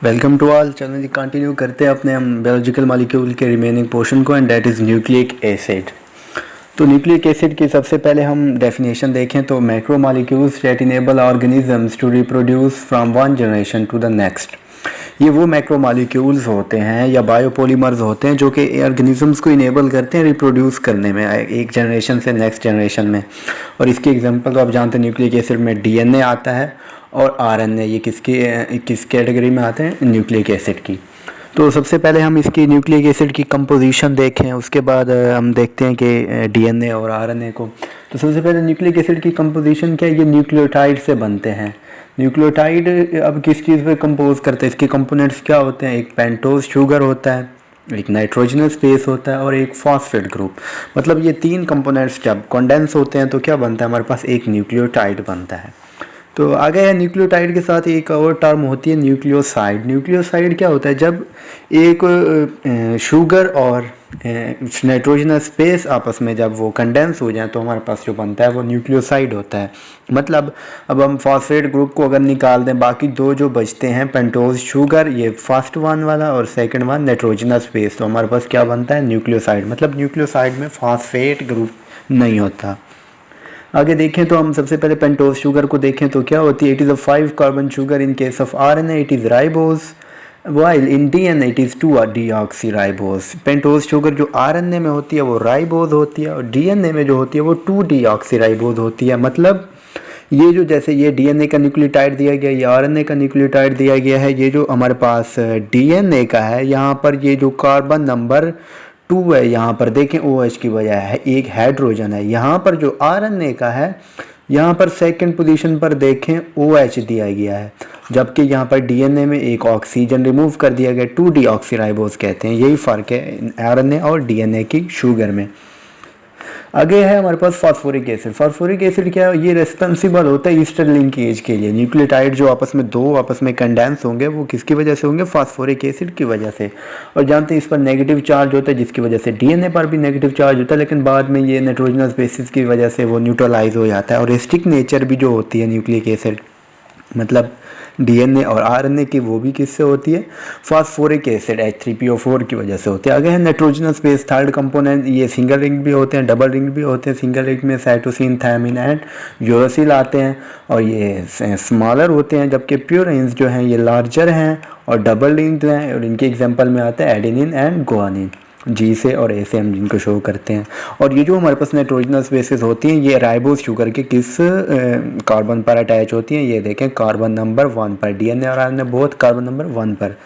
Welcome to all. चलो जी continue करते हैं अपने हम बायोलॉजिकल मॉलिक्यूल के रिमेनिंग पोर्शन को, and that is nucleic acid. तो न्यूक्लिक एसिड की सबसे पहले हम डेफिनेशन देखें तो macro molecules that enable organisms to reproduce from one generation to the next. ये वो मैक्रो मॉलिक्यूल्स होते हैं या बायोपॉलीमर्स होते हैं जो कि ऑर्गेनिजम्स को इनेबल करते हैं रिप्रोड्यूस करने में एक जनरेशन से नेक्स्ट जनरेशन में। और इसकी एग्जांपल तो आप जानते हैं न्यूक्लिक एसिड में डीएनए आता है और आरएनए, ये किस कैटेगरी में आते हैं? न्यूक्लिक एसिड की। तो सबसे पहले हम इसकी न्यूक्लिक एसिड की कंपोजिशन देखें, उसके बाद हम देखते हैं कि डीएनए और आरएनए को। तो सबसे पहले न्यूक्लिक एसिड की कंपोजिशन क्या है? ये न्यूक्लियोटाइड से बनते हैं। न्यूक्लियोटाइड अब किस चीज़ पे कंपोज करते हैं? इसके कंपोनेंट्स क्या होते हैं? एक पेंटोज शुगर होता है, एक नाइट्रोजनस बेस होता है और एक फॉस्फेट ग्रुप। मतलब ये तीन कंपोनेंट्स जब कंडेंस होते हैं तो क्या बनता है? हमारे पास एक न्यूक्लियोटाइड बनता है। तो आगे है न्यूक्लियोटाइड के साथ एक और टर्म होती है न्यूक्लियोसाइड। न्यूक्लियोसाइड क्या होता है? जब एक शुगर और नाइट्रोजनस बेस आपस में जब वो कंडेंस हो जाए तो हमारे पास जो बनता है वो न्यूक्लियोसाइड होता है। मतलब अब हम फॉस्फेट ग्रुप को अगर निकाल दें, बाकी दो जो बचते हैं पेंटोज शुगर, ये फर्स्ट वन वाला, और सेकंड वन नाइट्रोजनस बेस, तो हमारे पास क्या बनता है? न्यूक्लियोसाइड। मतलब न्यूक्लियोसाइड में फॉस्फेट ग्रुप नहीं होता। आगे देखें तो हम सबसे पहले पेंटोज शुगर को देखें तो क्या होती है? It is a 5 carbon sugar. In case of RNA it is ribose, while in DNA it is 2 deoxyribose. Pentose sugar जो आरएनए में होती है वो राइबोज होती है और डीएनए में जो होती है वो 2 डीऑक्सीराइबोज होती है। मतलब ये जो जैसे ये डीएनए का न्यूक्लियोटाइड दिया गया, ये आरएनए का न्यूक्लियोटाइड दिया गया है, ये जो हमारे पास डीएनए का है, यहाँ पर ये जो कार्बन नंबर 2 है, यहाँ पर देखें OH की बजाय है एक हाइड्रोजन है। यहाँ पर जो आरएनए का है, यहाँ पर सेकंड पोजीशन पर देखें OH दिया गया है, जबकि यहाँ पर डीएनए में एक ऑक्सीजन रिमूव कर दिया गया, 2 डीऑक्सीराइबोज कहते हैं। यही फ़र्क है आरएनए और डीएनए की शुगर में। आगे है हमारे पास फास्फोरिक एसिड। फास्फोरिक एसिड क्या है? ये रेस्पॉन्सिबल होता है ईस्टर लिंकेज के लिए। न्यूक्लियोटाइड जो आपस में कंडेंस होंगे वो किसकी वजह से होंगे? फास्फोरिक एसिड की वजह से। और जानते हैं इस पर नेगेटिव चार्ज होता है, जिसकी वजह से डीएनए पर भी नेगेटिव चार्ज होता है, लेकिन बाद में ये नाइट्रोजनस बेसिस की वजह से वो न्यूट्रलाइज हो जाता है। और एसिडिक नेचर भी जो होती है न्यूक्लिक एसिड, मतलब डीएनए और आरएनए की, वो भी किससे होती है? फास्फोरिक एसिड H3PO4 की वजह से होती है। आगे है नाइट्रोजनस बेस, थर्ड कंपोनेंट। ये सिंगल रिंग भी होते हैं, डबल रिंग भी होते हैं। सिंगल रिंग में साइटोसिन, थायमिन एंड यूरासिल आते हैं और ये स्मॉलर होते हैं, जबकि प्यूरिन्स जो हैं ये लार्जर हैं और डबल रिंग हैं। और इनके एग्जाम्पल में आता है एडेनिन एंड गुआनिन, जी से और ए से हम जिनको शो करते हैं। और ये जो हमारे पास नाइट्रोजनस बेसिस होती हैं ये राइबोज शुगर के किस कार्बन पर अटैच होती हैं? ये देखें कार्बन नंबर 1 पर। डीएनए और आरएनए बहुत कार्बन नंबर 1 पर।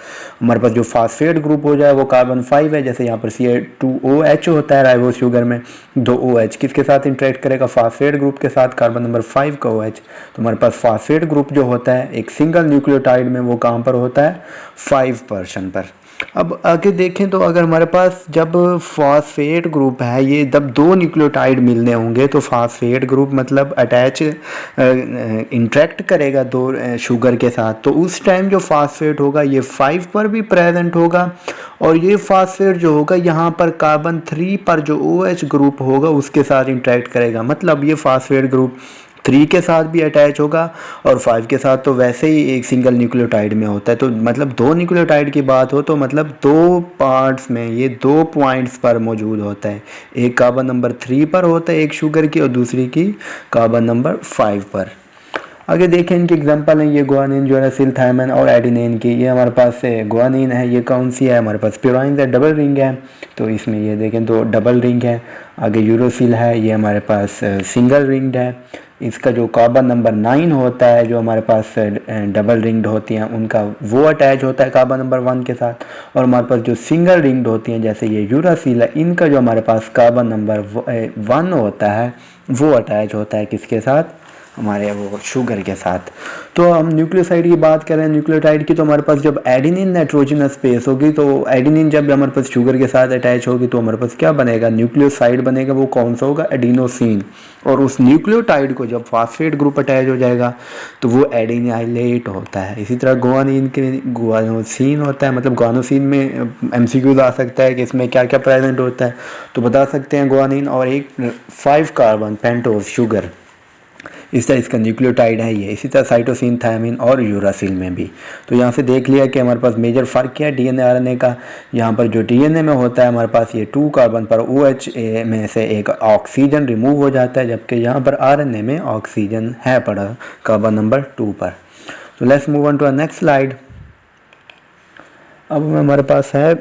हमारे पास जो फास्फेट ग्रुप हो जाए वो कार्बन 5 है, जैसे यहाँ पर CH2OH होता है राइबोज शुगर में। 2 OH किसके साथ इंटरेक्ट करेगा? फास्फेट ग्रुप के साथ, कार्बन नंबर 5 का OH। तो हमारे पास फास्फेट ग्रुप जो होता है एक सिंगल न्यूक्लियोटाइड में, वो कहाँ पर होता है? 5% पर। अब आगे देखें तो अगर हमारे पास जब फॉस्फेट ग्रुप है, ये जब दो न्यूक्लियोटाइड मिलने होंगे तो फॉस्फेट ग्रुप मतलब अटैच इंटरेक्ट करेगा दो शुगर के साथ, तो उस टाइम जो फॉस्फेट होगा ये 5 पर भी प्रेजेंट होगा। और ये फॉस्फेट जो होगा यहाँ पर कार्बन 3 पर जो OH ग्रुप होगा उसके साथ इंटरेक्ट करेगा। मतलब ये फॉस्फेट ग्रुप 3 के साथ भी अटैच होगा और 5 के साथ तो वैसे ही एक सिंगल न्यूक्लियोटाइड में होता है। तो मतलब दो न्यूक्लियोटाइड की बात हो तो मतलब दो पार्ट्स में ये 2 पॉइंट्स पर मौजूद होता है। एक कार्बन नंबर 3 पर होता है एक शुगर की, और दूसरी की कार्बन नंबर 5 पर। आगे देखें इनके एग्जांपल हैं, ये गुआनिन, यूरासिल, थायमिन और एडेनिन की। ये हमारे पास गुआनिन है, ये कौन सी है? हमारे पास प्यूराइन है, डबल रिंग है, तो इसमें ये देखें तो डबल रिंग है। आगे यूरासिल है, ये हमारे पास सिंगल रिंग्ड है। इसका जो कार्बन नंबर 9 होता है, जो हमारे पास डबल रिंग्ड होती हैं उनका, वो अटैच होता है कार्बन नंबर 1 के साथ। और हमारे पास जो सिंगल रिंग्ड होती हैं जैसे ये यूरासिल है, इनका जो हमारे पास कार्बन नंबर 1 होता है वो अटैच होता है किसके साथ? हमारे वो शुगर के साथ। तो हम न्यूक्लियोसाइड की बात करें न्यूक्लियोटाइड की, तो हमारे पास जब एडेनिन नाइट्रोजनस बेस होगी, तो एडेनिन जब हमारे पास शुगर के साथ अटैच होगी तो हमारे पास क्या बनेगा? न्यूक्लियोसाइड बनेगा। वो कौन सा होगा? एडिनोसिन। और उस न्यूक्लियोटाइड को जब फॉस्फेट ग्रुप अटैच हो जाएगा तो वो एडिनाइलेट होता है। इसी तरह गुआनिन के गुआनोसिन होता है। मतलब गुआनोसिन में MCQ आ सकता है कि इसमें क्या क्या प्रेजेंट होता है, तो बता सकते हैं गुआनिन और एक 5 कार्बन पेंटोज शुगर, इस तरह इसका न्यूक्लियोटाइड है ये। इसी तरह साइटोसिन, थायमिन और यूरासिल में भी। तो यहाँ से देख लिया कि हमारे पास मेजर फ़र्क क्या है डीएनए आरएनए का। यहाँ पर जो डीएनए में होता है हमारे पास ये 2 कार्बन पर OH में से एक ऑक्सीजन रिमूव हो जाता है, जबकि यहाँ पर आरएनए में ऑक्सीजन है पड़ा कार्बन नंबर 2 पर। तो let's move on to next slide. अब हमारे पास है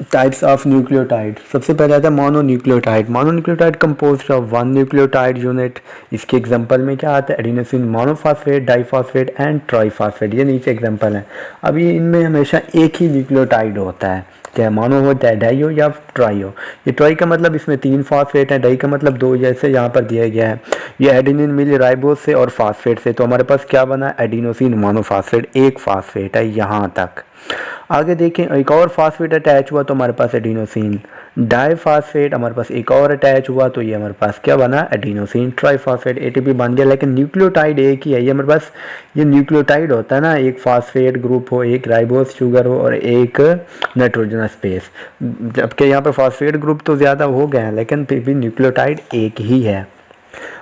टाइप्स ऑफ न्यूक्लियोटाइड। सबसे पहले आता है mononucleotide. Mononucleotide composed of 1 nucleotide unit. इसके एग्जांपल में क्या आता है? Adenosine monophosphate, diphosphate and triphosphate. ये नीचे एग्जांपल है। अब ये इनमें हमेशा एक ही न्यूक्लियोटाइड होता है, चाहे मोनो हो चाहे डाई हो या ट्राई हो। ये ट्राई का मतलब इसमें 3 फॉस्फेट है, डाई का मतलब 2, जैसे यहाँ पर दिया गया है। ये एडेनिन मिली राइबोस से और फास्फेट से। तो हमारे पास क्या बना? एडिनोसिन मोनोफॉस्फेट, एक फास्फेट है यहाँ तक। आगे देखें एक और फास्फेट अटैच हुआ तो हमारे पास एडिनोसिन डाइफॉस्फेट, हमारे पास एक और अटैच हुआ तो ये हमारे पास क्या बना? एडिनोसिन ट्राइफॉस्फेट, एटीपी बन गया। लेकिन न्यूक्लियोटाइड एक ही है। ये हमारे पास ये न्यूक्लियोटाइड होता है ना, एक फास्फेट ग्रुप हो, एक राइबोस शुगर हो और एक नाइट्रोजनस बेस। जबकि यहाँ पर फास्फेट ग्रुप तो ज़्यादा हो गए हैं, लेकिन फिर भी न्यूक्लियोटाइड एक ही है।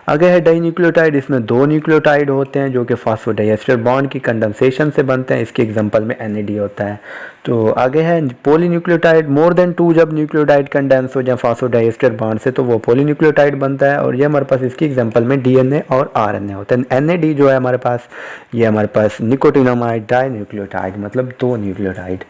आगे है डाई न्यूक्लियोटाइड। इसमें 2 न्यूक्लियोटाइड होते हैं जो कि फास्फोडाइएस्टर बॉन्ड की कंडेंसेशन से बनते हैं। इसके एग्जांपल में NAD होता है। तो आगे है पॉलीन्यूक्लियोटाइड। मोर देन 2 जब न्यूक्लियोटाइड कंडेंस हो जाए फास्फोडाइएस्टर बॉन्ड से तो वो पॉलीन्यूक्लियोटाइड बनता है। और ये हमारे पास इसकी एग्जांपल में DNA और RNA होता है। NAD जो है हमारे पास, ये हमारे पास निकोटिनामाइड डाई न्यूक्लियोटाइड, मतलब 2 न्यूक्लियोटाइड।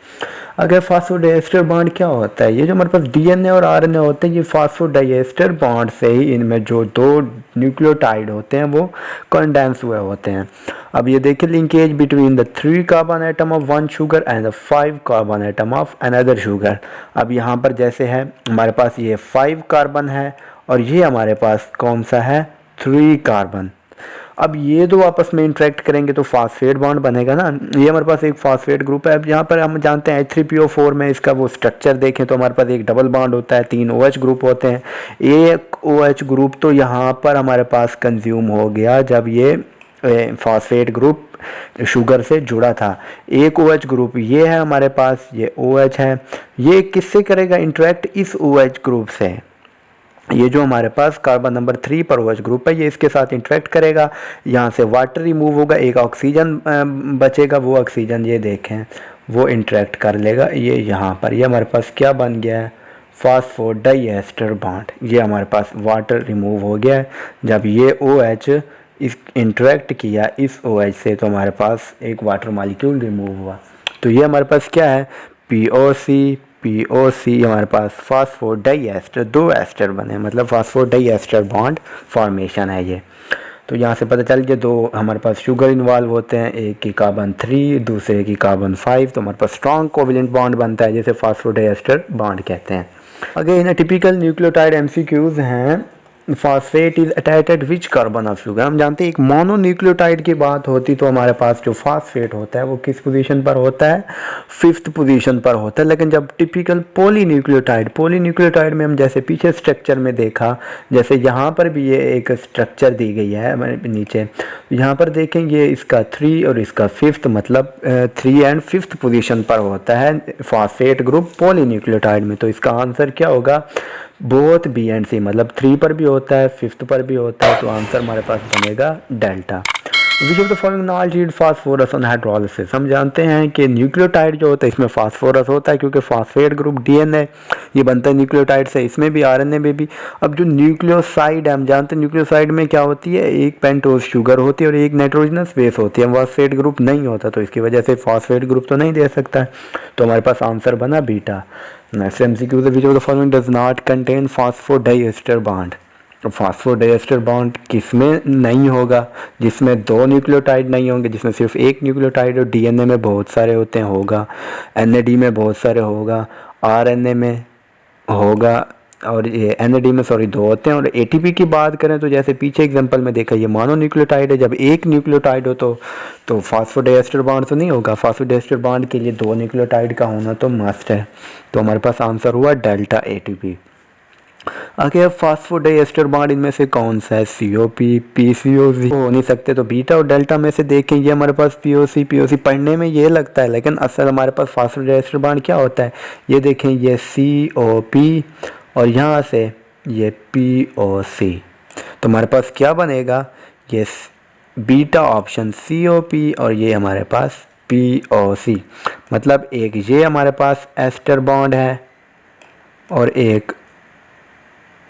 अगर फास्फोडाइएस्टर बॉन्ड क्या होता है? ये जो हमारे पास DNA और RNA होते हैं, ये फास्फोडाइएस्टर बॉन्ड से ही इनमें जो 2 न्यूक्लियोटाइड होते हैं वो कंडेंस हुए होते हैं। अब ये देखिए linkage between the 3 carbon atom of 1 sugar and the 5 carbon atom of another sugar. अब यहाँ पर जैसे है हमारे पास ये 5 कार्बन है और ये हमारे पास कौन सा है? 3 कार्बन। अब ये दो आपस में इंटरेक्ट करेंगे तो फास्फेट बॉन्ड बनेगा ना। ये हमारे पास एक फास्फेट ग्रुप है। अब यहाँ पर हम जानते हैं H3PO4 में इसका वो स्ट्रक्चर देखें तो हमारे पास एक डबल बॉन्ड होता है, 3 OH ग्रुप होते हैं। एक OH ग्रुप तो यहाँ पर हमारे पास कंज्यूम हो गया जब ये फास्फेट ग्रुप शुगर से जुड़ा था। एक OH ग्रुप ये है हमारे पास, ये OH है। ये किससे करेगा इंटरेक्ट? इस OH ग्रुप से। ये जो हमारे पास कार्बन नंबर 3 पर OH ग्रुप है ये इसके साथ इंटरेक्ट करेगा। यहाँ से वाटर रिमूव होगा, एक ऑक्सीजन बचेगा। वो ऑक्सीजन ये देखें वो इंटरेक्ट कर लेगा ये यहाँ पर। ये हमारे पास क्या बन गया है? फास्फोडाइएस्टर बॉन्ड। ये हमारे पास वाटर रिमूव हो गया है जब ये OH इस इंटरेक्ट किया इस OH से, तो हमारे पास एक वाटर मॉलिक्यूल रिमूव हुआ। तो ये हमारे पास क्या है? POC हमारे पास फास्फोडाइएस्टर, 2 एस्टर बने, मतलब फास्फोडाइएस्टर बॉन्ड फॉर्मेशन है ये। तो यहाँ से पता चल गया 2 हमारे पास शुगर इन्वॉल्व होते हैं, एक की कार्बन 3 दूसरे की कार्बन 5। तो हमारे पास स्ट्रॉन्ग कोवेलेंट बॉन्ड बनता है जिसे फास्फोडाइएस्टर बॉन्ड कहते हैं। अगेन टिपिकल न्यूक्लियोटाइड MCQs हैं। Phosphate is attached which carbon of sugar. हम जानते हैं एक मोनोन्यूक्लियोटाइड की बात होती तो हमारे पास जो फास्फेट होता है वो किस पोजीशन पर होता है? 5th पोजीशन पर होता है। लेकिन जब टिपिकल पॉलीन्यूक्लियोटाइड में हम जैसे पीछे स्ट्रक्चर में देखा, जैसे यहाँ पर भी ये एक स्ट्रक्चर दी गई है हमारे नीचे, यहाँ पर देखेंगे इसका 3 और इसका 5th, मतलब 3 एंड 5th पोजीशन पर होता है फास्फेट ग्रुप पॉलीन्यूक्लियोटाइड में। तो इसका आंसर क्या होगा? बोथ B एंड C, मतलब 3 पर भी होता है 5th पर भी होता है। तो आंसर हमारे पास बनेगा delta. Which of the following not lead phosphorus on hydrolysis. हम जानते हैं कि न्यूक्लियोटाइड जो होता है इसमें फास्फोरस होता है क्योंकि फास्फेट ग्रुप DNA ये बनता है न्यूक्लियोटाइड से, इसमें भी RNA में भी। अब जो न्यूक्लियोसाइड है हम जानते हैं न्यूक्लियोसाइड में क्या होती है? एक पेंटोज शुगर होती है और एक नाइट्रोजनस बेस होती है। फास्फेट ग्रुप नहीं होता तो इसकी वजह से फास्फेट ग्रुप तो नहीं दे सकता है। तो हमारे पास आंसर बना beta. Next MCQ, which of the following does not contain फास्फोडाइएस्टर bond. फास्फोडाइएस्टर bond किसमें नहीं होगा? जिसमें 2 न्यूक्लियोटाइड नहीं होंगे, जिसमें सिर्फ एक न्यूक्लियोटाइड और DNA में बहुत सारे होते हैं होगा, NAD में बहुत सारे होगा, RNA में होगा और ये NAD में 2 होते हैं। और ATP की बात करें तो जैसे पीछे एग्जांपल में देखा ये मोनोन्यूक्लियोटाइड है। जब एक न्यूक्लियोटाइड हो तो फास्फोडाइएस्टर बॉन्ड तो नहीं होगा। फास्फोडाइएस्टर बॉन्ड के लिए 2 न्यूक्लियोटाइड का होना तो मस्ट है। तो हमारे पास आंसर हुआ डेल्टा ATP। आगे फास्फोडाइएस्टर बॉन्ड इनमें से कौन सा है? COP, PCOC हो नहीं सकते। तो बीटा और डेल्टा में से देखें ये हमारे पास POC पढ़ने में ये लगता है लेकिन असल हमारे पास फास्फोडाइएस्टर बॉन्ड क्या होता है? ये देखें ये COP और यहाँ से ये POC। तो हमारे पास क्या बनेगा? ये बीटा ऑप्शन COP और ये हमारे पास POC, मतलब एक ये हमारे पास एस्टर बॉन्ड है और एक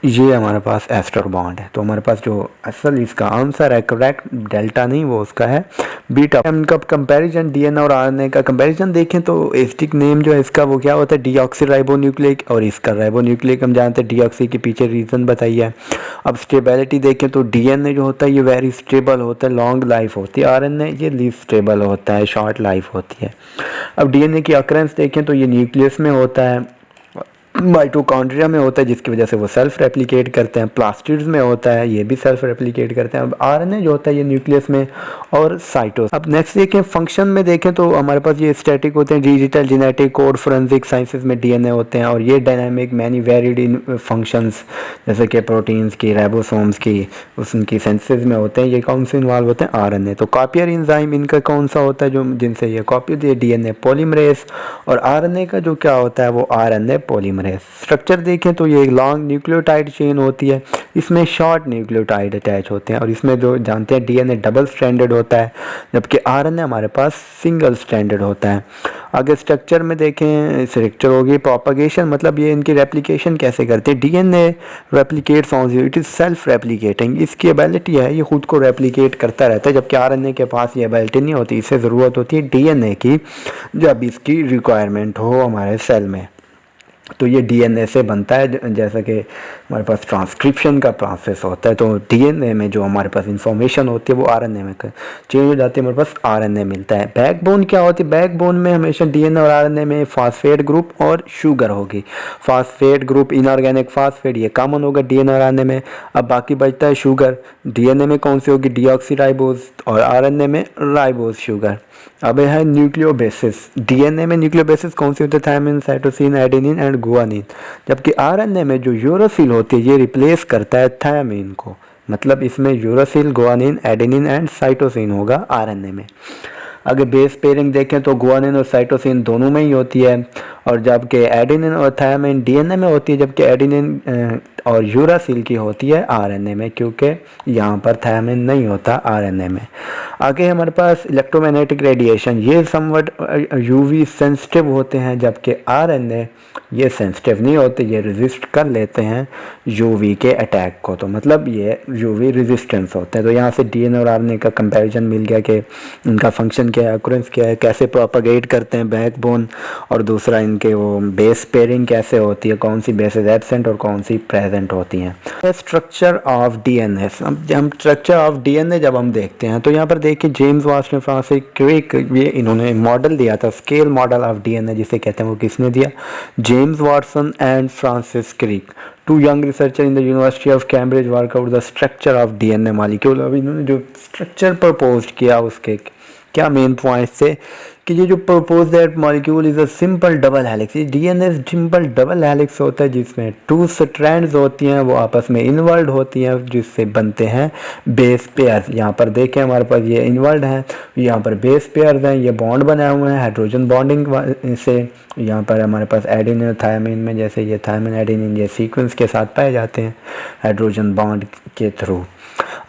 ये हमारे पास एस्टर बॉन्ड है। तो हमारे पास जो असल इसका आंसर है करेक्ट, डेल्टा नहीं वो उसका है बीटा। हम कब कंपैरिजन DNA और RNA का कंपैरिजन देखें तो एसिडिक नेम जो है इसका वो क्या होता है डीऑक्सीराइबोन्यूक्लिक, और इसका राइबोन्यूक्लिक हम जानते हैं डीऑक्सी के पीछे रीज़न बताइए। अब स्टेबिलिटी देखें तो DNA जो होता है ये वेरी स्टेबल होता है, लॉन्ग लाइफ होती है। RNA ये लीस्ट स्टेबल होता है, शॉर्ट लाइफ होती है। अब DNA की अकरेंस देखें तो ये न्यूक्लियस में होता है, माइटोकॉन्ड्रिया में होता है जिसकी वजह से वो सेल्फ रेप्लिकेट करते हैं, प्लास्टिड्स में होता है ये भी सेल्फ रेप्लिकेट करते हैं। अब RNA जो होता है ये न्यूक्लियस में और साइटोस। अब नेक्स्ट देखें फंक्शन में देखें तो हमारे पास ये स्टैटिक होते हैं, digital genetic code forensic sciences में DNA होते हैं, और ये डायनामिक मैनी वेरिड इन फंक्शंस जैसे कि प्रोटीन्स की, राइबोसोम्स की, उनकी सेंसेस में होते हैं। ये कौन से इन्वॉल्व होते हैं RNA। तो कॉपियर एंजाइम इनका कौन सा होता है जो जिनसे ये कॉपी होती है DNA पॉलीमरेज, और RNA का जो क्या होता है वो RNA पॉलीमरेज। स्ट्रक्चर देखें तो ये एक लॉन्ग न्यूक्लियोटाइड चेन होती है, इसमें शॉर्ट न्यूक्लियोटाइड अटैच होते हैं, और इसमें जो जानते हैं DNA डबल स्ट्रैंडेड होता है जबकि RNA हमारे पास सिंगल स्ट्रैंडेड होता है। आगे स्ट्रक्चर में देखें, स्ट्रक्चर होगी प्रोपगेशन, मतलब ये इनकी रेप्लिकेशन कैसे करते हैं। DNA replicates on it is self replicating, इसकी एबिलिटी है ये खुद को रेप्लिकेट करता रहता है, जबकि RNA के पास ये एबिलिटी नहीं होती। इससे ज़रूरत होती है DNA की जब इसकी रिक्वायरमेंट हो हमारे सेल में। तो ये DNA से बनता है, जैसा कि हमारे पास ट्रांसक्रिप्शन का प्रोसेस होता है। तो DNA में जो हमारे पास इंफॉर्मेशन होती है वो RNA में चेंज हो जाती है, हमारे पास RNA मिलता है। बैकबोन क्या होती है, बैकबोन में हमेशा DNA और RNA में फास्फेट ग्रुप और शुगर होगी। फास्फेट ग्रुप इनऑर्गेनिक फास्फेट ये कॉमन होगा DNA और RNA में। अब बाकी बचता है शुगर, DNA में कौन सी होगी डीऑक्सीराइबोज और RNA में राइबोज शुगर। अब है न्यूक्लियोबेसिस, DNA में न्यूक्लियोबेसिस कौन सी होती है thymine, cytosine, adenine and guanine, जबकि RNA में जो यूरोसिल होती है ये रिप्लेस करता है थायमिन को, मतलब इसमें uracil, guanine, adenine and cytosine होगा RNA में। अगर बेस पेयरिंग देखें तो गुआनिन और साइटोसिन दोनों में ही होती है, और जबकि एडेनिन और थायमिन DNA में होती है, जबकि एडेनिन और यूरासिल की होती है RNA में, क्योंकि यहाँ पर थायमिन नहीं होता RNA में। आगे हमारे पास इलेक्ट्रोमैग्नेटिक रेडिएशन, ये समवट UV सेंसिटिव होते हैं, जबकि RNA ये सेंसिटिव नहीं होते, ये रेजिस्ट कर लेते हैं UV के अटैक को। तो मतलब ये UV रेजिस्टेंस होते हैं। तो यहाँ से DNA और RNA का कंपैरिजन मिल गया कि इनका फंक्शन क्या है, अक्रेंस क्या है, कैसे प्रोपगेट करते हैं बैकबोन, और दूसरा इनके वो बेस पेयरिंग कैसे होती है, कौन सी बेसेस एब्सेंट और कौन सी प्रेजेंट होती हैं। स्ट्रक्चर ऑफ DNA, हम स्ट्रक्चर ऑफ DNA जब हम देखते हैं तो यहाँ पर देखिए जेम्स वाटसन, फ्रांसिस क्रिक, ये इन्होंने मॉडल दिया था, स्केल मॉडल ऑफ DNA जिसे कहते हैं, वो किसने दिया, James Watson and Francis Crick. Two young researcher in the university of Cambridge work out the structure of DNA molecule. अब इन्होंने जो स्ट्रक्चर प्रपोज किया उसके क्या मेन पॉइंट्स थे कि ये जो propose that molecule is a simple double helix, ये DNA सिंपल डबल हेलिक्स होता है जिसमें 2 स्ट्रैंड्स होती हैं, वो आपस में इनवर्ल्ड होती हैं, जिससे बनते हैं बेस पेयर्स। यहाँ पर देखें हमारे पास ये इनवर्ल्ड हैं, यहाँ पर बेस पेयर्स हैं, ये बॉन्ड बनाए हुए हैं हाइड्रोजन बॉन्डिंग से। यहाँ पर हमारे पास एडेनिन और थायमिन में, जैसे ये थायमिन एडेनिन ये सीक्वेंस के साथ पाए जाते हैं हाइड्रोजन बॉन्ड के थ्रू।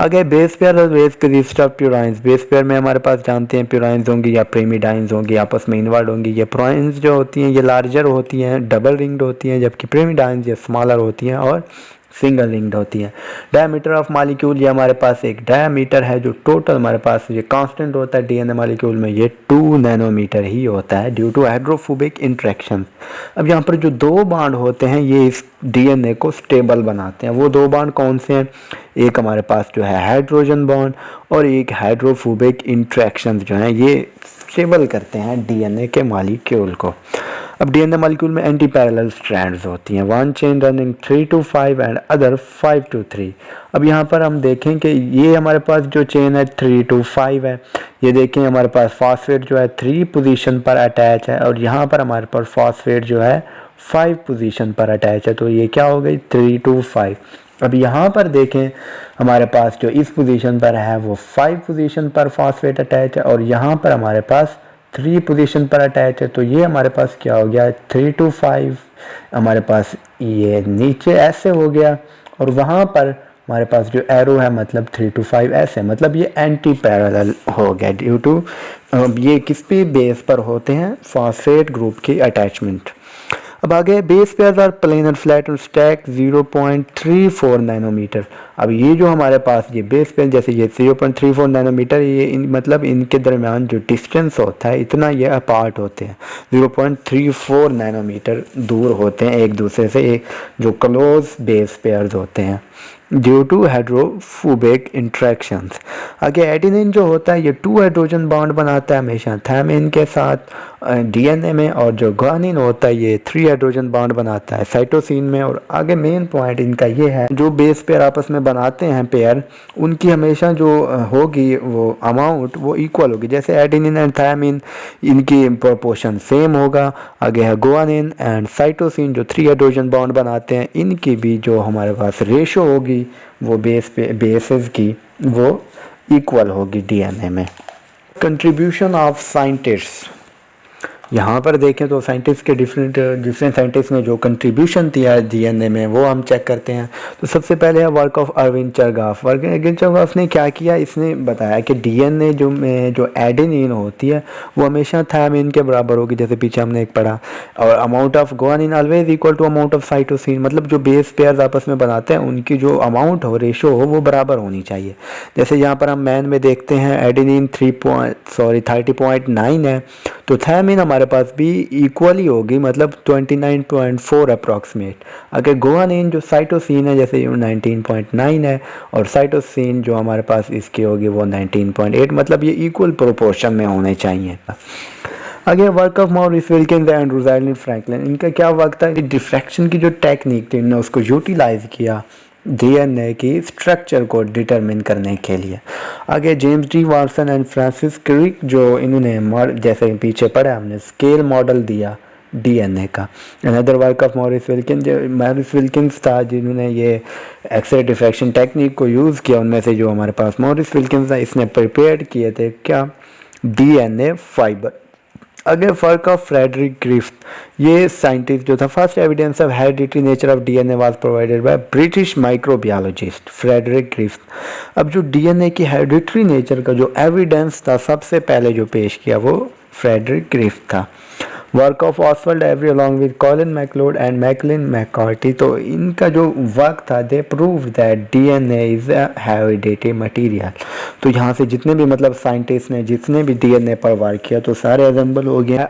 अगर बेस पेयर और base consist of purines, base pair में हमारे पास जानते हैं प्यूराइंस होंगी या प्रीमिडाइंस होंगी, आपस में इन्वॉल्व होंगी। ये प्यूराइंस जो होती हैं ये लार्जर होती हैं, डबल रिंग्ड होती हैं, जबकि प्रीमिडाइंस ये स्मॉलर होती हैं और सिंगल रिंग्ड होती हैं। डायमीटर ऑफ मॉलिक्यूल, ये हमारे पास एक डायमीटर है जो टोटल हमारे पास ये कांस्टेंट होता है DNA मॉलिक्यूल में, ये 2 नैनोमीटर ही होता है ड्यू टू हाइड्रोफोबिक इंट्रैक्शन। अब यहाँ पर जो 2 बॉन्ड होते हैं ये इस DNA को स्टेबल बनाते हैं। वो 2 बॉन्ड कौन से हैं, एक हमारे पास जो है हाइड्रोजन बॉन्ड और एक हाइड्रोफोबिक इंट्रैक्शन जो हैं ये स्टेबल करते हैं DNA के मॉलिक्यूल को। अब DNA मॉलिक्यूल में एंटी पैरेलल स्ट्रैंड्स होती हैं, 1 chain running 3 to 5 and other 5 to 3। अब यहाँ पर हम देखें कि ये हमारे पास जो चेन है 3 to 5 है, ये देखें हमारे पास फॉस्फेट जो है 3 पोजीशन पर अटैच है, और यहाँ पर हमारे पास फॉस्फेट जो है 5 पोजीशन पर अटैच है। तो ये क्या हो गई 3 to 5। अब यहाँ पर देखें हमारे पास जो इस पोजीशन पर है वो 5 पोजीशन पर फॉस्फेट अटैच है, और यहाँ पर हमारे पास 3 पोजीशन पर अटैच है। तो ये हमारे पास क्या हो गया 3 to 5, हमारे पास ये नीचे ऐसे हो गया, और वहाँ पर हमारे पास जो एरो है मतलब 3 to 5 ऐसे, मतलब ये एंटी पैरेलल हो गया ड्यू टू ये किस पे बेस पर होते हैं, फॉस्फेट ग्रुप की अटैचमेंट। अब आगे base pairs are planar flat और स्टैक 0.34 नैनोमीटर। अब ये जो हमारे पास ये बेस पेयर जैसे ये 0.34 नैनोमीटर, ये मतलब इनके दरमियान जो डिस्टेंस होता है इतना ये अपार्ट होते हैं, 0.34 नैनोमीटर दूर होते हैं एक दूसरे से, एक जो क्लोज बेस पेयर्स होते हैं ड्यू टू हाइड्रोफोबिक इंट्रैक्शंस। आगे एडेनिन जो होता है ये 2 हाइड्रोजन बॉन्ड बनाता है हमेशा थायमिन के साथ डीएनए में, और जो ग्वानिन होता है ये 3 हाइड्रोजन बॉन्ड बनाता है साइटोसिन में। और आगे मेन पॉइंट इनका ये है, जो बेस पेयर आपस में बनाते हैं पेयर, उनकी हमेशा जो होगी वो अमाउंट वो इक्वल होगी। जैसे एडेनिन एंड थायमिन इनकी प्रोपोर्शन सेम होगा। आगे है ग्वानिन एंड साइटोसिन जो 3 हाइड्रोजन बॉन्ड बनाते हैं, इनकी भी जो हमारे पास रेशो होगी वो बेसेस की वो इक्वल होगी डीएनए में। कंट्रीब्यूशन ऑफ साइंटिस्ट, यहाँ पर देखें तो साइंटिस्ट के डिफरेंट साइंटिस्ट ने जो कंट्रीब्यूशन दिया है डीएनए में वो हम चेक करते हैं। तो सबसे पहले है work of Erwin Chargaff. Erwin Chargaff ने क्या किया, इसने बताया कि डीएनए जो एडेनिन होती है वो हमेशा थायमिन के बराबर होगी, जैसे पीछे हमने एक पढ़ा, और amount of guanine always equal to amount of cytosine, मतलब जो बेस पेयर्स आपस में बनाते हैं उनकी जो अमाउंट हो, रेशो हो, वो बराबर होनी चाहिए। जैसे यहाँ पर हम मैन में देखते हैं एडेनिन 30.9 है, तो थायमिन हमारे पास भी इक्वली होगी, मतलब 29.4 अप्रॉक्सीमेट। अगर गुआनिन जो साइटोसिन है जैसे 19.9 है, और साइटोसिन जो हमारे पास इसकी होगी वो 19.8, मतलब ये इक्वल प्रोपोर्शन में होने चाहिए। आगे work of Maurice Wilkins and Rosalind Franklin, इनका क्या वर्क था, डिफ्रैक्शन की जो टेक्निक थी इन्होंने उसको यूटिलाइज किया डीएनए की स्ट्रक्चर को डिटरमिन करने के लिए। आगे James D Watson and Francis Crick जो इन्होंने जैसे पीछे पढ़ा हमने स्केल मॉडल दिया डीएनए का। Another work of Maurice Wilkins था जिन्होंने ये एक्सरे डिफ्रैक्शन टेक्निक को यूज़ किया। उनमें से जो हमारे पास मॉरिस विल्किंस था इसने प्रिपेयर किए थे क्या, डीएनए फाइबर। अगर वर्क ऑफ फ्रेडरिक ग्रिफ्थ, ये साइंटिस्ट जो था, first evidence of hereditary nature of DNA was provided by British microbiologist Frederick Griffith. अब जो डीएनए की हेरिडिटरी नेचर का जो एविडेंस था सबसे पहले जो पेश किया वो फ्रेडरिक ग्रिफ्थ था। Work of Oswald Avery along with Colin MacLeod and Maclyn McCarty, तो इनका जो वर्क था they prove that DNA is a hereditary material. तो यहाँ से जितने भी मतलब साइंटिस्ट ने जितने भी डीएनए पर वर्क किया तो सारे एग्जाम्पल हो गया।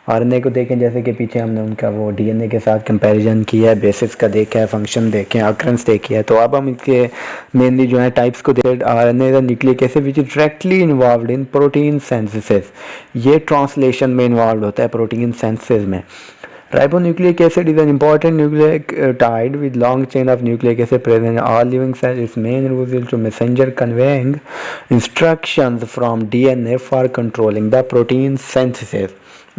आरएनए को देखें जैसे कि पीछे हमने उनका वो डीएनए के साथ कंपैरिजन किया है, बेसिस का देखा है, फंक्शन देखे हैं, ऑकरेंस देखी है। तो अब हम इसके मेनली जो है टाइप्स को देखें। RNA the nucleic acid which is directly involve in protein synthesis, ये ट्रांसलेशन में इन्वॉल्व होता है प्रोटीन सिंथेसिस में। Ribonucleic acid is an important nucleotide with long chain of nucleic acid present in all living cells. Its main role is to messenger conveying instructions from DNA for controlling the protein synthesis.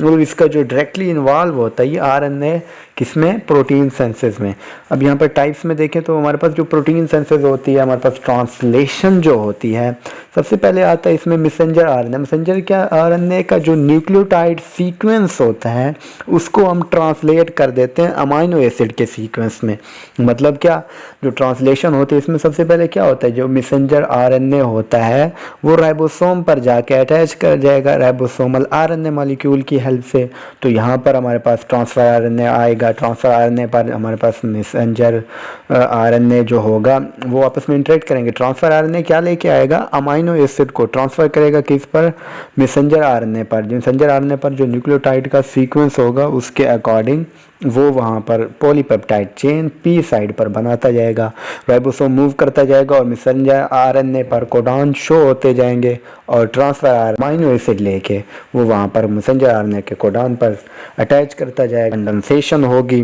और इसका जो directly involve होता है ये RNA किसमें, protein senses में। अब यहाँ पर टाइप्स में देखें तो हमारे पास जो प्रोटीन सेंसेस होती है, हमारे पास ट्रांसलेशन जो होती है, सबसे पहले आता है इसमें मैसेंजर आरएनए। मैसेंजर क्या, आरएनए का जो न्यूक्लियोटाइड सीक्वेंस होता है उसको हम ट्रांसलेट कर देते हैं अमाइनो एसिड के सीक्वेंस में। मतलब क्या, जो ट्रांसलेशन होती है इसमें सबसे पहले क्या होता है, जो मैसेंजर आरएनए होता है वो राइबोसोम पर जाके अटैच कर जाएगा राइबोसोमल आरएनए मॉलिक्यूल की हेल्प से। तो यहाँ पर हमारे पास ट्रांसफर आरएनए आएगा, ट्रांसफर आरएनए पर हमारे पास मैसेंजर आरएनए जो होगा वो आपस में इंटरेक्ट करेंगे। ट्रांसफर आरएनए क्या लेके आएगा, अमाइनो एसिड को ट्रांसफर करेगा किस पर, मैसेंजर आरएनए पर। मैसेंजर आरएनए पर जो न्यूक्लियोटाइड का सीक्वेंस होगा उसके अकॉर्डिंग वो वहाँ पर पॉलीपेप्टाइड चेन पी साइड पर बनाता जाएगा, राइबोसोम मूव करता जाएगा और मैसेंजर आरएनए पर कोडॉन शो होते जाएंगे और ट्रांसफर अमाइनो एसिड लेके वो वहाँ पर मैसेंजर आरएनए के कोडॉन पर अटैच करता जाएगा, कंडेंसेशन होगी,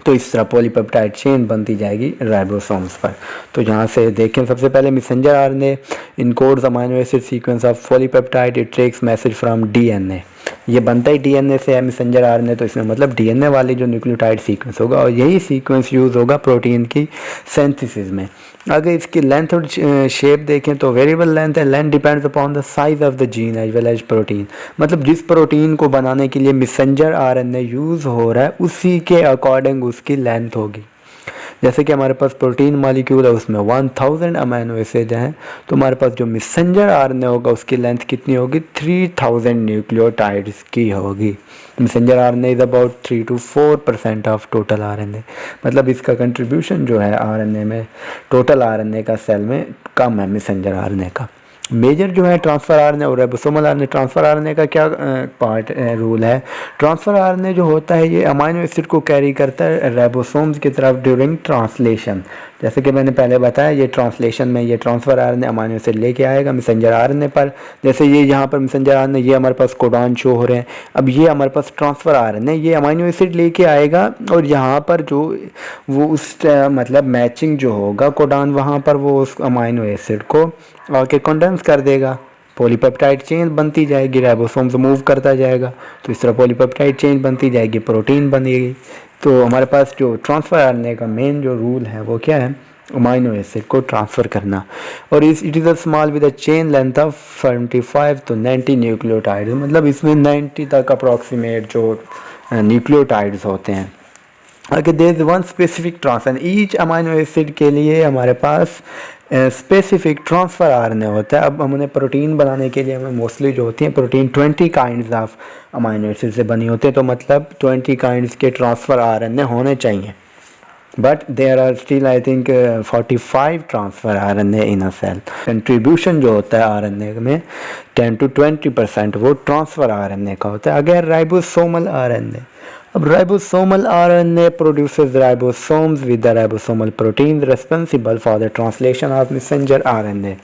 तो इस तरह पॉलीपेप्टाइड चेन बनती जाएगी राइबोसोम्स पर। तो यहाँ से देखें सबसे पहले messenger RNA encodes amino acid sequence of polypeptide, it takes message from DNA. ये बनता ही डीएनए से है मैसेंजर आरएनए, तो इसमें मतलब डीएनए वाली जो न्यूक्लियोटाइड सीक्वेंस होगा और यही सीक्वेंस यूज़ होगा प्रोटीन की सिंथेसिस में। अगर इसकी लेंथ और शेप देखें तो वेरिएबल लेंथ है, length depends upon the size of the gene as well as protein. मतलब जिस प्रोटीन को बनाने के लिए मैसेंजर आरएनए यूज़ हो रहा है उसी के अकॉर्डिंग उसकी लेंथ होगी। जैसे कि हमारे पास प्रोटीन मॉलिक्यूल है उसमें 1000 अमीनो एसिड हैं, तो हमारे पास जो मैसेंजर आरएनए होगा उसकी लेंथ कितनी होगी, 3000 न्यूक्लियोटाइड्स की होगी। Messenger RNA is about 3 to 4% of total RNA, मतलब इसका कंट्रीब्यूशन जो है आरएनए में, टोटल आरएनए का सेल में कम है मैसेंजर आरएनए का। मेजर जो है ट्रांसफ़र आरएनए और राइबोसोमल आरएनए। ट्रांसफ़र आरएनए का क्या पार्ट रूल है, ट्रांसफ़र आरएनए जो होता है ये अमीनो एसिड को कैरी करता है राइबोसोम्स की तरफ ड्यूरिंग ट्रांसलेशन। जैसे कि मैंने पहले बताया, ये ट्रांसलेशन में ये ट्रांसफ़र आरएनए अमीनो एसिड लेके आएगा मैसेंजर आरएनए पर। जैसे ये यहाँ पर मैसेंजर आरएनए, ये हमारे पास कोडॉन शो हो रहे हैं। अब ये हमारे पास ट्रांसफ़र आरएनए ये अमीनो एसिड लेके आएगा और यहाँ पर जो वो उस मतलब मैचिंग जो होगा कोडॉन, वहाँ पर वो उस अमीनो एसिड को आके कंडेंस कर देगा, पॉलीपेप्टाइड चेन बनती जाएगी, राइबोसोम्स मूव करता जाएगा, तो इस तरह पॉलीपेप्टाइड चेन बनती जाएगी, प्रोटीन बनेगी। तो हमारे पास जो ट्रांसफ़र आरएनए का मेन जो रूल है वो क्या है, अमीनो एसिड को ट्रांसफ़र करना। और it is a small with a chain length of 75 to 90 nucleotide, मतलब इसमें 90 तक अप्रॉक्सीमेट जो न्यूक्लियोटाइड्स होते हैं। अगर there is one specific transfer, each amino acid के लिए हमारे पास स्पेसिफिक ट्रांसफ़र आरएनए होता है। अब हमने प्रोटीन बनाने के लिए हमें मोस्टली जो होती हैं protein 20 kinds of amino acid से बनी होती है, तो मतलब 20 काइंड्स के ट्रांसफ़र आरएनए होने चाहिए। But there are still I think 45 transfer RNA in a cell. Contribution जो होता है आरएनए में 10 to 20% वो ट्रांसफ़र आरएनए का होता है। अगर राइबोसोमल आरएनए, अब ribosomal RNA produces ribosomes with the ribosomal protein responsible for the translation of messenger RNA.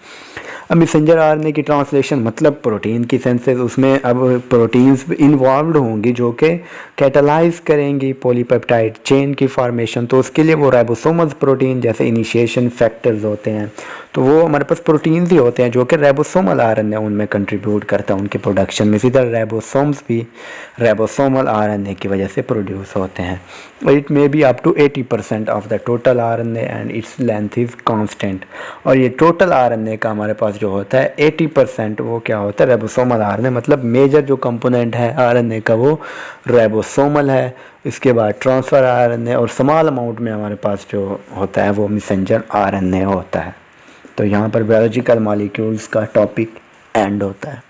अब मैसेंजर आरएनए की ट्रांसलेशन मतलब प्रोटीन की सेंसेस, उसमें अब प्रोटीन्स इन्वॉल्व होंगी जो कि कैटालाइज करेंगी पॉलीपेप्टाइड चेन की फॉर्मेशन। तो उसके लिए वो राइबोसोमल प्रोटीन जैसे इनिशिएशन फैक्टर्स होते हैं, तो वो हमारे पास प्रोटीन्स ही होते हैं जो कि राइबोसोमल आरएनए उनमें कंट्रीब्यूट करता है उनके प्रोडक्शन में। इसी तरह राइबोसोम्स भी राइबोसोमल आरएनए की वजह से प्रोड्यूस होते हैं। It may be up to 80% of the total RNA and its length is constant. और ये टोटल आरएनए का हमारे पास जो होता है 80% वो क्या होता है, राइबोसोमल आरएनए, मतलब मेजर जो कंपोनेंट है आरएनए का वो राइबोसोमल है। इसके बाद ट्रांसफ़र आरएनए और स्मॉल अमाउंट में हमारे पास जो होता है वो मैसेंजर आरएनए होता है। तो यहाँ पर बायोलॉजिकल मॉलिक्यूल्स का टॉपिक एंड होता है।